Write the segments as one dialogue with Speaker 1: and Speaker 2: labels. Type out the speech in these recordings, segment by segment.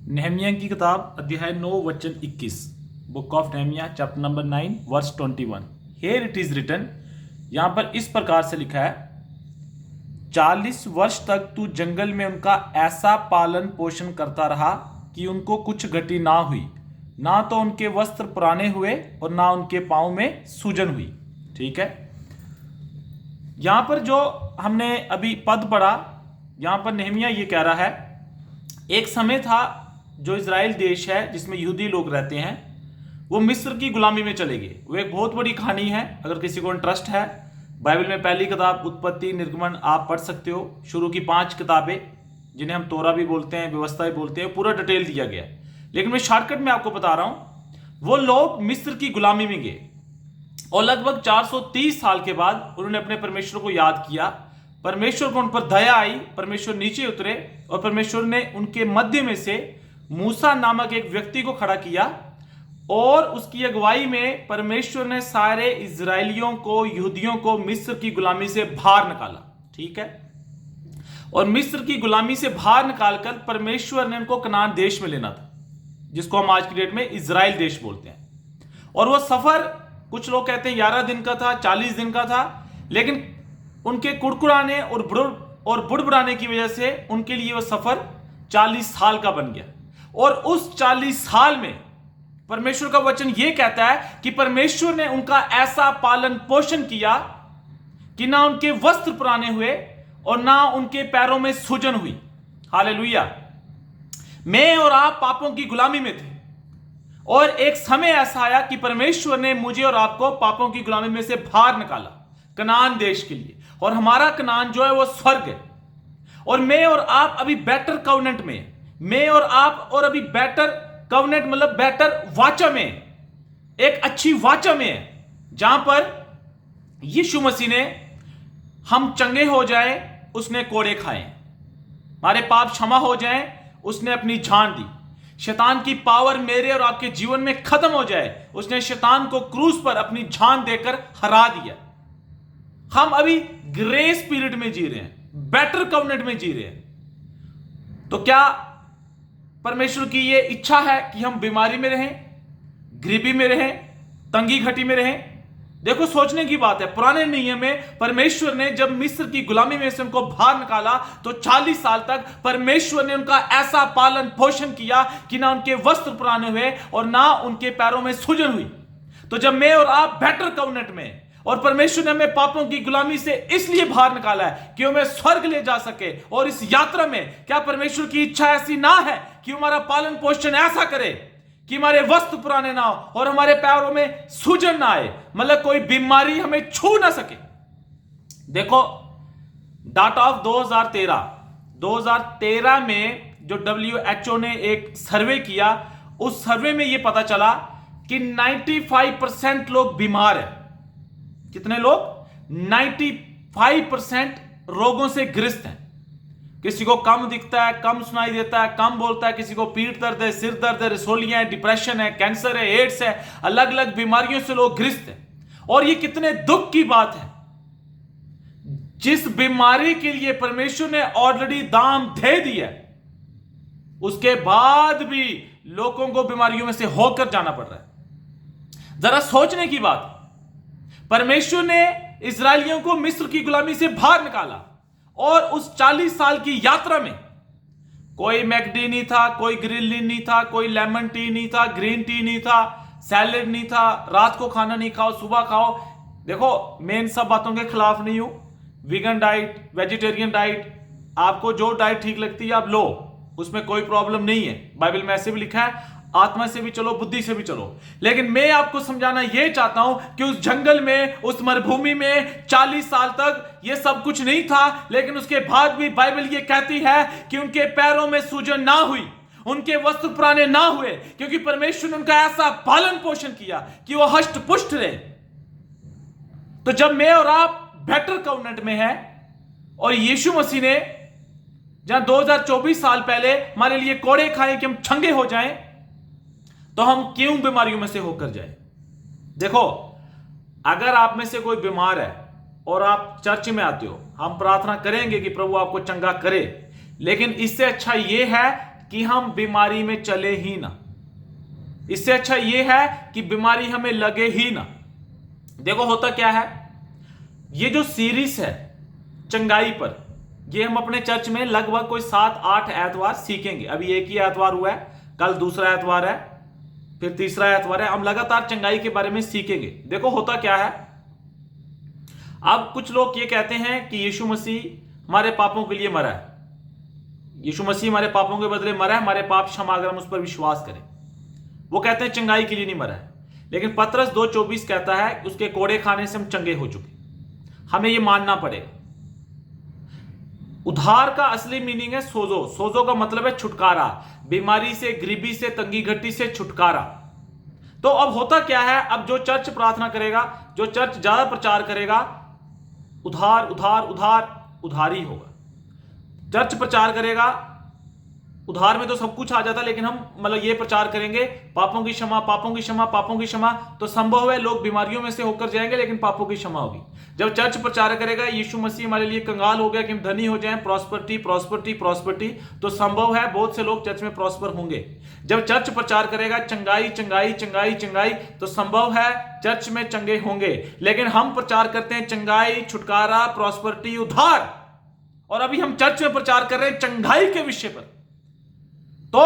Speaker 1: Nehemiah की किताब अध्याय 9 वचन 21, book of Nehemiah chapter number 9 verse 21। Here it is written, यहाँ पर इस प्रकार से लिखा है, 40 वर्ष तक तू जंगल में उनका ऐसा पालन पोषण करता रहा कि उनको कुछ गति ना हुई, ना तो उनके वस्त्र पुराने हुए और ना उनके पाँव में सूजन हुई। ठीक है, यहां पर जो हमने अभी पद पढ़ा, यहां पर नेहमिया ये कह रहा है, एक समय था जो इजराइल देश है जिसमें यहूदी लोग रहते हैं, वो मिस्र की गुलामी में चले गए। वो एक बहुत बड़ी कहानी है। अगर किसी को इंटरेस्ट है, बाइबल में पहली किताब उत्पत्ति निर्गमन आप पढ़ सकते हो। शुरू की 5 किताबें जिन्हें हम तोरा भी बोलते हैं, व्यवस्था भी बोलते हैं, पूरा डिटेल दिया गया है। लेकिन मैं शॉर्टकट में आपको बता रहा हूं, वो लोग मिस्र की गुलामी में गए और लगभग 430 साल के बाद उन्होंने अपने परमेश्वर को याद किया। परमेश्वर को उन पर दया आई, परमेश्वर नीचे उतरे और परमेश्वर ने उनके मध्य में से मूसा नामक एक व्यक्ति को खड़ा किया और उसकी अगुवाई में परमेश्वर ने सारे इजरायलियों को, यहूदियों को मिस्र की गुलामी से बाहर निकाला। ठीक है, और मिस्र की गुलामी से बाहर निकालकर परमेश्वर ने उनको कनान देश में लेना था, जिसको हम आज की डेट में इजराइल देश बोलते हैं। और वो सफर कुछ लोग कहते हैं 11 दिन का था, 40 दिन का था, लेकिन उनके कुड़कुड़ाने और बुड़बुड़ाने की वजह से उनके लिए वो सफर 40 साल का बन गया। और उस 40 साल में परमेश्वर का वचन यह कहता है कि परमेश्वर ने उनका ऐसा पालन पोषण किया कि ना उनके वस्त्र पुराने हुए और ना उनके पैरों में सूजन हुई। हालेलुया। मैं और आप पापों की गुलामी में थे और एक समय ऐसा आया कि परमेश्वर ने मुझे और आपको पापों की गुलामी में से बाहर निकाला कनान देश के लिए। और हमारा कनान जो है वो स्वर्ग है। और मैं और आप अभी बेटर कवनेंट में, मैं और आप और अभी बेटर कवनेंट मतलब बेटर वाचा में, एक अच्छी वाचा में है, जहां पर यीशु मसीह ने हम चंगे हो जाए, उसने कोड़े खाए, हमारे पाप क्षमा हो जाए, उसने अपनी जान दी, शैतान की पावर मेरे और आपके जीवन में खत्म हो जाए, उसने शैतान को क्रूस पर अपनी जान देकर हरा दिया। हम अभी ग्रेस पीरियड में जी रहे हैं, बेटर कवनेंट में जी रहे हैं। तो क्या परमेश्वर की यह इच्छा है कि हम बीमारी में रहें, गरीबी में रहें, तंगी घटी में रहें? देखो, सोचने की बात है। पुराने नियम में परमेश्वर ने जब मिस्र की गुलामी में से उनको बाहर निकाला तो 40 साल तक परमेश्वर ने उनका ऐसा पालन पोषण किया कि ना उनके वस्त्र पुराने हुए और ना उनके पैरों में सूजन हुई। तो जब मैं और आप बेटर कवनेंट में, और परमेश्वर ने हमें पापों की गुलामी से इसलिए बाहर निकाला है कि हमें स्वर्ग ले जा सके। और इस यात्रा में क्या परमेश्वर की इच्छा ऐसी ना है कि हमारा पालन पोषण ऐसा करे कि हमारे वस्त्र पुराने ना हो और हमारे पैरों में सूजन ना आए, मतलब कोई बीमारी हमें छू ना सके? देखो, डाटा ऑफ 2013 में जो WHO ने एक सर्वे किया, उस सर्वे में यह पता चला कि 95% लोग बीमार हैं। कितने लोग? 95% रोगों से ग्रस्त हैं। किसी को कम दिखता है, कम सुनाई देता है, कम बोलता है, किसी को पीठ दर्द है, सिर दर्द है, रसोलियां है, डिप्रेशन है, कैंसर है, एड्स है, अलग अलग बीमारियों से लोग ग्रस्त हैं। और ये कितने दुख की बात है, जिस बीमारी के लिए परमेश्वर ने ऑलरेडी दाम दे दिया, उसके बाद भी लोगों को बीमारियों में से होकर जाना पड़ रहा है। जरा सोचने की बात। परमेश्वर ने इजरायलियों को मिस्र की गुलामी से बाहर निकाला और उस 40 साल की यात्रा में कोई मैकडी नहीं था, कोई ग्रिलिन नहीं था, कोई लेमन टी नहीं था, ग्रीन टी नहीं था, सैलेड नहीं था, रात को खाना नहीं खाओ, सुबह खाओ। देखो, मैं इन सब बातों के खिलाफ नहीं हूं। वीगन डाइट, वेजिटेरियन डाइट, आपको जो डाइट ठीक लगती है आप लो, उसमें कोई प्रॉब्लम नहीं है। बाइबल में ऐसे भी लिखा है, आत्मा से भी चलो, बुद्धि से भी चलो। लेकिन मैं आपको समझाना यह चाहता हूं कि उस जंगल में, उस मरुभूमि में 40 साल तक यह सब कुछ नहीं था, लेकिन उसके बाद भी बाइबल यह कहती है कि उनके पैरों में सूजन ना हुई, उनके वस्त्र पुराने ना हुए, क्योंकि परमेश्वर ने उनका ऐसा पालन पोषण किया कि वो हष्ट पुष्ट रहे। तो जब मैं और आप बेटर कवनेंट में हैं और यीशु मसीह ने जहां 2024 साल पहले हमारे लिए कोड़े खाए कि हम चंगे हो जाएं, तो हम क्यों बीमारियों में से होकर जाए? देखो, अगर आप में से कोई बीमार है और आप चर्च में आते हो, हम प्रार्थना करेंगे कि प्रभु आपको चंगा करे, लेकिन इससे अच्छा यह है कि हम बीमारी में चले ही ना। इससे अच्छा यह है कि बीमारी हमें लगे ही ना। देखो होता क्या है, ये जो सीरीज है चंगाई पर, ये हम अपने चर्च में लगभग कोई 7-8 एतवार सीखेंगे। अभी एक ही एतवार हुआ है, कल दूसरा एतवार है, फिर तीसरा एतवार है। हम लगातार चंगाई के बारे में सीखेंगे। देखो होता क्या है, अब कुछ लोग ये कहते हैं कि यीशु मसीह हमारे पापों के लिए मरा है, यीशु मसीह हमारे पापों के बदले मरा है, हमारे पाप क्षमा अगर हम उस पर विश्वास करें। वो कहते हैं चंगाई के लिए नहीं मरा है। लेकिन पतरस 2:24 कहता है उसके कोड़े खाने से हम चंगे हो चुके। हमें यह मानना पड़ेगा। उद्धार का असली मीनिंग है सोजो। सोजो का मतलब है छुटकारा, बीमारी से, गरीबी से, तंगी घटी से छुटकारा। तो अब होता क्या है, अब जो चर्च प्रार्थना करेगा, जो चर्च ज्यादा प्रचार करेगा, उधार उधार उधार उधार ही होगा। चर्च प्रचार करेगा, उधार में तो सब कुछ आ जाता है, लेकिन हम मतलब ये प्रचार करेंगे पापों की क्षमा, पापों की क्षमा, पापों की क्षमा, तो संभव है लोग बीमारियों में से होकर जाएंगे, लेकिन पापों की क्षमा होगी। जब चर्च प्रचार करेगा यीशु मसीह हमारे लिए कंगाल हो गया कि हम धनी हो जाएं, प्रॉस्पर्टी प्रॉस्पर्टी प्रॉस्पर्टी, तो संभव है बहुत से लोग चर्च में प्रॉस्पर होंगे। जब चर्च प्रचार करेगा चंगाई चंगाई चंगाई चंगाई, तो संभव है चर्च में चंगे होंगे। लेकिन हम प्रचार करते हैं चंगाई, छुटकारा, प्रॉस्पर्टी, उद्धार, और अभी हम चर्च में प्रचार कर रहे हैं चंगाई के विषय पर। तो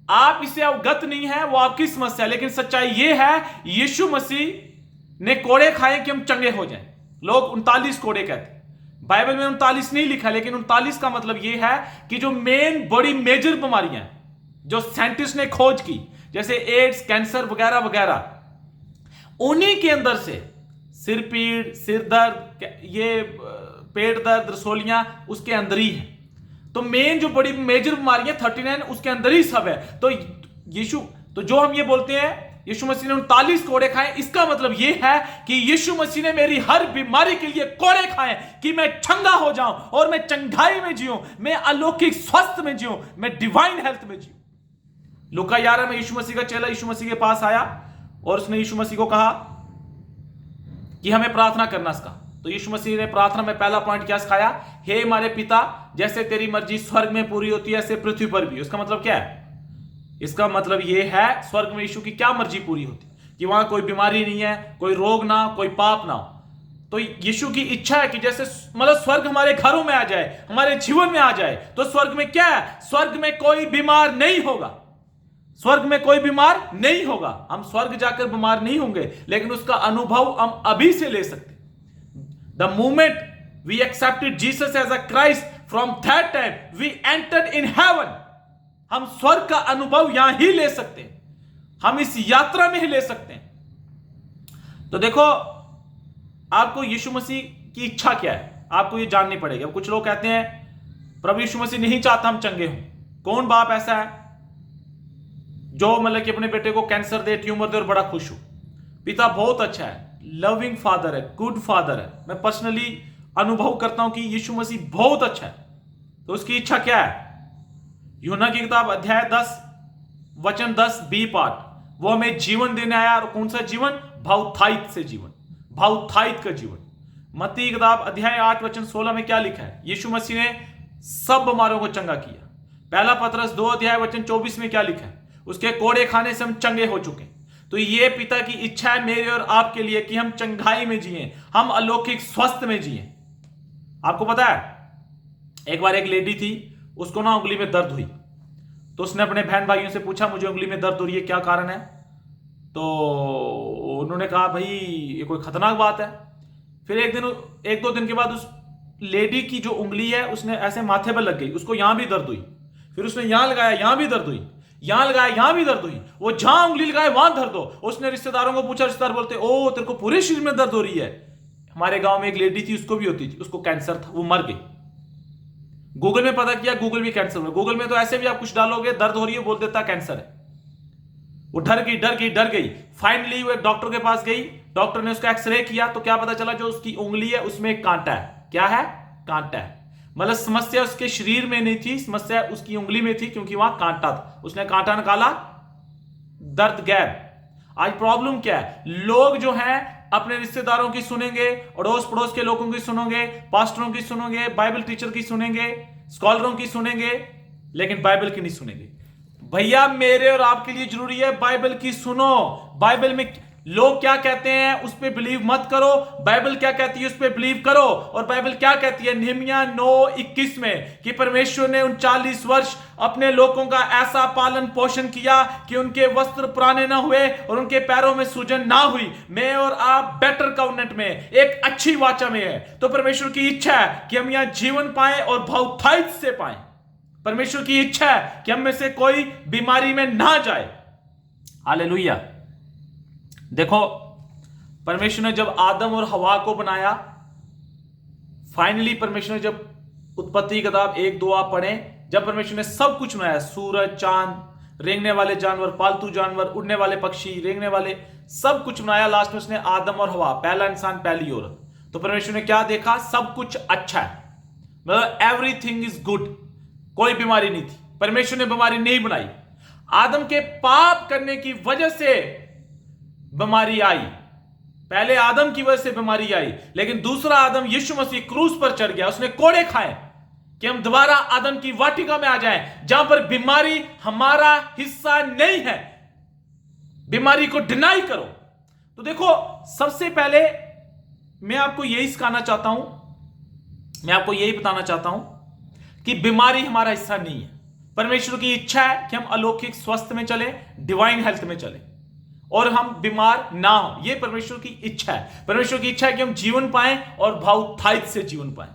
Speaker 1: आप इसे अवगत नहीं है, वो आपकी समस्या है। लेकिन सच्चाई यह है, यीशु मसीह ने कोड़े खाए कि हम चंगे हो जाएं। लोग 39 कोड़े कहते हैं, बाइबल में 39 नहीं लिखा, लेकिन 39 का मतलब यह है कि जो मेन बड़ी मेजर बीमारियां जो साइंटिस्ट ने खोज की, जैसे एड्स, कैंसर वगैरह वगैरह, उन्हीं के अंदर से सिर पीड़, सिर दर्द, ये पेट दर्द, रसोलियां उसके अंदर ही है। तो मेन जो बड़ी मेजर बीमारियां 39 उसके अंदर ही सब है। तो यीशु, तो जो हम ये बोलते हैं यीशु मसीह ने 39 कोड़े खाए, इसका मतलब ये है कि यीशु मसीह ने मेरी हर बीमारी के लिए कोड़े खाए कि मैं चंगा हो जाऊं और मैं चंगाई में जीऊं, मैं अलौकिक स्वास्थ्य में जीऊं, मैं डिवाइन हेल्थ में जीऊं। लूका 11 में यीशु मसीह का चेला यीशु मसीह के पास आया और उसने यीशु मसीह को कहा कि हमें प्रार्थना करना सिखा। तो यीशु मसीह ने प्रार्थना में पहला पॉइंट क्या सिखाया, हे हमारे पिता, जैसे तेरी मर्जी स्वर्ग में पूरी होती है ऐसे पृथ्वी पर भी। उसका मतलब क्या है? इसका मतलब यह है स्वर्ग में यीशु की क्या मर्जी पूरी होती है कि वहां कोई बीमारी नहीं है, कोई रोग ना, कोई पाप ना हो। तो यीशु की इच्छा है कि जैसे मतलब स्वर्ग हमारे घरों में आ जाए, हमारे जीवन में आ जाए। तो स्वर्ग में क्या है? स्वर्ग में कोई बीमार नहीं होगा, स्वर्ग में कोई बीमार नहीं होगा। हम स्वर्ग जाकर बीमार नहीं होंगे, लेकिन उसका अनुभव हम अभी से ले सकते। The moment we accepted Jesus as a Christ, from that time we entered in heaven. हम स्वर्ग का अनुभव यहां ही ले सकते हैं, हम इस यात्रा में ही ले सकते हैं। तो देखो, आपको यीशु मसीह की इच्छा क्या है आपको ये जाननी पड़ेगी। अब कुछ लोग कहते हैं प्रभु यीशु मसीह नहीं चाहता हम चंगे हों। कौन बाप ऐसा है जो मतलब कि अपने बेटे को कैंसर दे, ट्यूमर दे और बड़ा खुश हो? पिता बहुत अच्छा है, लविंग फादर है, गुड फादर है। मैं पर्सनली अनुभव करता हूं कि यीशु मसीह बहुत अच्छा है। तो उसकी इच्छा क्या है? यूहन्ना की किताब अध्याय 10 वचन 10 बी पार्ट, वो हमें जीवन देने आया। और कौन सा जीवन? भावुत्थायित से जीवन, भावुत्थायित का जीवन। मत्ती की किताब अध्याय 8 वचन 16 में क्या लिखा है? यीशु मसीह ने सब बीमारों को चंगा किया। पहला पतरस 2 अध्याय वचन 24 में क्या लिखा है? उसके कोड़े खाने से हम चंगे हो चुके। तो ये पिता की इच्छा है मेरे और आपके लिए कि हम चंगाई में जिए, हम अलौकिक स्वास्थ्य में जिए। आपको पता है, एक बार एक लेडी थी, उसको ना उंगली में दर्द हुई। तो उसने अपने बहन भाइयों से पूछा मुझे उंगली में दर्द हो रही है, क्या कारण है? तो उन्होंने कहा भाई ये कोई खतरनाक बात है। फिर एक दो दिन के बाद उस लेडी की जो उंगली है उसने ऐसे माथे पर लग गई, उसको यहां भी दर्द हुई। फिर उसने यहां लगाया, यहां भी दर्द हुई, यहां लगाया, यहां भी दर्द हुई। वो जहां उंगली लगाए वहां दर्द हो। उसने रिश्तेदारों को पूछा, रिश्तेदार बोलते ओ तेरे को पूरे शरीर में दर्द हो रही है। हमारे गांव में एक लेडी थी, उसको भी होती थी, उसको कैंसर था, वो मर गई। गूगल में पता किया, गूगल भी कैंसर हुआ। गूगल में तो ऐसे भी आप कुछ डालोगे दर्द हो रही है, बोल देता कैंसर है। वो डर गई। फाइनली वो एक डॉक्टर के पास गई, डॉक्टर ने उसका एक्सरे किया तो क्या पता चला, जो उसकी उंगली है उसमें एक कांटा है। क्या है? कांटा है। मतलब समस्या उसके शरीर में नहीं थी, समस्या उसकी उंगली में थी, क्योंकि वहां कांटा था। उसने कांटा निकाला, दर्द गैब। आज प्रॉब्लम क्या है? लोग जो हैं अपने रिश्तेदारों की सुनेंगे, अड़ोस पड़ोस के लोगों की सुनोगे, पास्टरों की सुनोगे, बाइबल टीचर की सुनेंगे, स्कॉलरों की सुनेंगे, लेकिन बाइबल की नहीं सुनेंगे। भैया मेरे और आपके लिए जरूरी है बाइबल की सुनो। बाइबल में लोग क्या कहते हैं उस पर बिलीव मत करो, बाइबल क्या कहती है उस पर बिलीव करो। और बाइबल क्या कहती है नहमीया 9:21 में कि परमेश्वर ने 39 वर्ष अपने लोगों का ऐसा पालन पोषण किया कि उनके वस्त्र पुराने ना हुए और उनके पैरों में सूजन ना हुई। मैं और आप बेटर कवनेंट में, एक अच्छी वाचा में है। तो परमेश्वर की इच्छा है कि हम यहां जीवन पाएं और बहुतायत से पाएं। परमेश्वर की इच्छा है कि हम में से कोई बीमारी में ना जाए। हालेलुया। देखो परमेश्वर ने जब आदम और हवा को बनाया, फाइनली परमेश्वर ने जब उत्पत्ति किताब 1-2 आप पढ़ें, जब परमेश्वर ने सब कुछ बनाया, सूरज, चांद, रेंगने वाले जानवर, पालतू जानवर, उड़ने वाले पक्षी, रेंगने वाले, सब कुछ बनाया। लास्ट में उसने आदम और हवा, पहला इंसान पहली औरत। तो परमेश्वर ने क्या देखा? सब कुछ अच्छा है, मतलब एवरीथिंग इज गुड। कोई बीमारी नहीं थी, परमेश्वर ने बीमारी नहीं बनाई। आदम के पाप करने की वजह से बीमारी आई, पहले आदम की वजह से बीमारी आई, लेकिन दूसरा आदम यीशु मसीह क्रूस पर चढ़ गया, उसने कोड़े खाए कि हम दोबारा आदम की वाटिका में आ जाएं, जहां पर बीमारी हमारा हिस्सा नहीं है। बीमारी को डिनाई करो। तो देखो सबसे पहले मैं आपको यही सिखाना चाहता हूं, मैं आपको यही बताना चाहता हूं कि बीमारी हमारा हिस्सा नहीं है। परमेश्वर की इच्छा है कि हम अलौकिक स्वास्थ्य में चले, डिवाइन हेल्थ में चले और हम बीमार ना हो। यह परमेश्वर की इच्छा है। परमेश्वर की इच्छा है कि हम जीवन पाएं और बहुतायत से जीवन पाएं।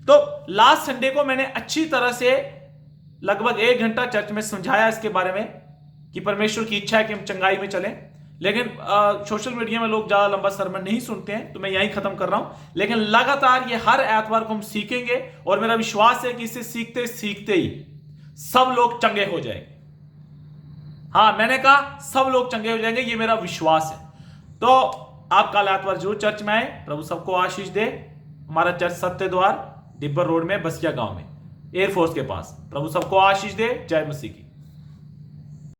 Speaker 1: तो लास्ट संडे को मैंने अच्छी तरह से लगभग 1 घंटा चर्च में समझाया इसके बारे में कि परमेश्वर की इच्छा है कि हम चंगाई में चलें। लेकिन सोशल मीडिया में लोग ज्यादा लंबा सरमन नहीं सुनते हैं, तो मैं यहीं खत्म कर रहा हूं। लेकिन लगातार ये हर एतवार को हम सीखेंगे और मेरा विश्वास है कि इसे सीखते सीखते ही सब लोग चंगे हो जाएंगे। हाँ, मैंने कहा सब लोग चंगे हो जाएंगे, ये मेरा विश्वास है। तो आप कल एतवार जरूर चर्च में आए। प्रभु सबको आशीष दे। हमारा चर्च सत्य द्वार, डिब्बर रोड में, बसिया गांव में, एयरफोर्स के पास। प्रभु सबको आशीष दे। जय मसीह की।